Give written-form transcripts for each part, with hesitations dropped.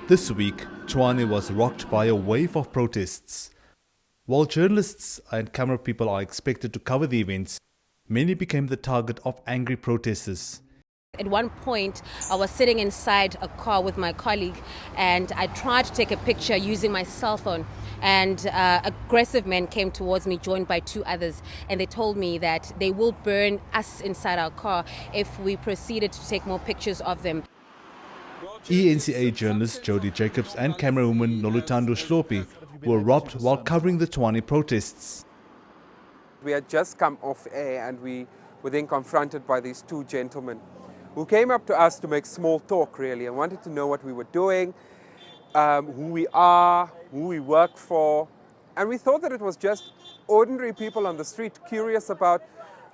This week, Tshwane was rocked by a wave of protests. While journalists and camera people are expected to cover the events, many became the target of angry protesters. At one point, I was sitting inside a car with my colleague and I tried to take a picture using my cell phone, and aggressive men came towards me joined by two others, and they told me that they will burn us inside our car if we proceeded to take more pictures of them. eNCA journalist Jody Jacobs and camerawoman Noluthando Shlopi were robbed while covering the Tshwane protests. We had just come off air and we were then confronted by these two gentlemen who came up to us to make small talk really and wanted to know what we were doing, who we are, who we work for. And we thought that it was just ordinary people on the street curious about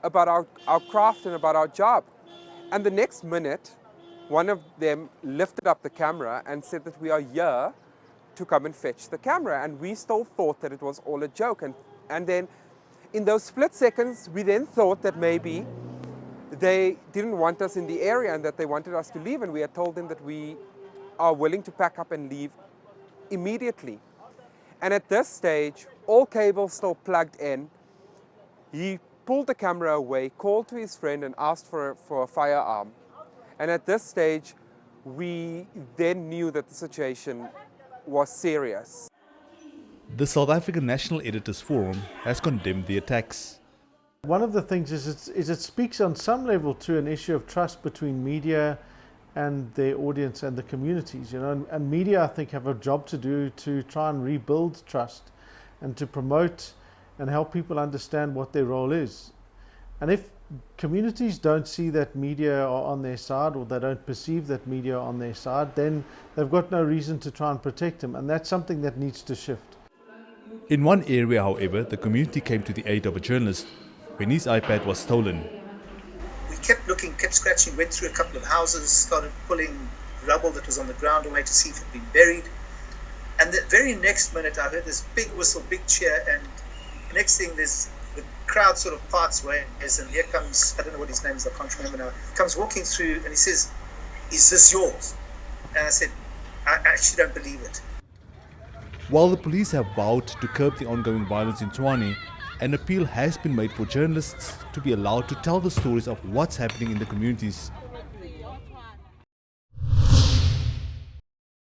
our craft and about our job. And the next minute, one of them lifted up the camera and said that we are here to come and fetch the camera. And we still thought that it was all a joke. And then in those split seconds, we then thought that maybe they didn't want us in the area and that they wanted us to leave. And we had told them that we are willing to pack up and leave immediately. And at this stage, all cables still plugged in. He pulled the camera away, called to his friend and asked for a firearm. And at this stage, we then knew that the situation was serious. The South African National Editors Forum has condemned the attacks. One of the things is it speaks on some level to an issue of trust between media and their audience and the communities, and media, I think, have a job to do to try and rebuild trust and to promote and help people understand what their role is. And if communities don't see that media are on their side, or they don't perceive that media are on their side, then they've got no reason to try and protect them, and that's something that needs to shift. In one area, however, the community came to the aid of a journalist when his iPad was stolen. We kept looking, kept scratching, went through a couple of houses, started pulling rubble that was on the ground away to see if it had been buried. And the very next minute I heard this big whistle, big cheer, and the next thing the crowd sort of parts ways, and here comes, I don't know what his name is, I can't remember now, comes walking through and he says, "Is this yours?" And I said, "I actually don't believe it." While the police have vowed to curb the ongoing violence in Tshwane, an appeal has been made for journalists to be allowed to tell the stories of what's happening in the communities.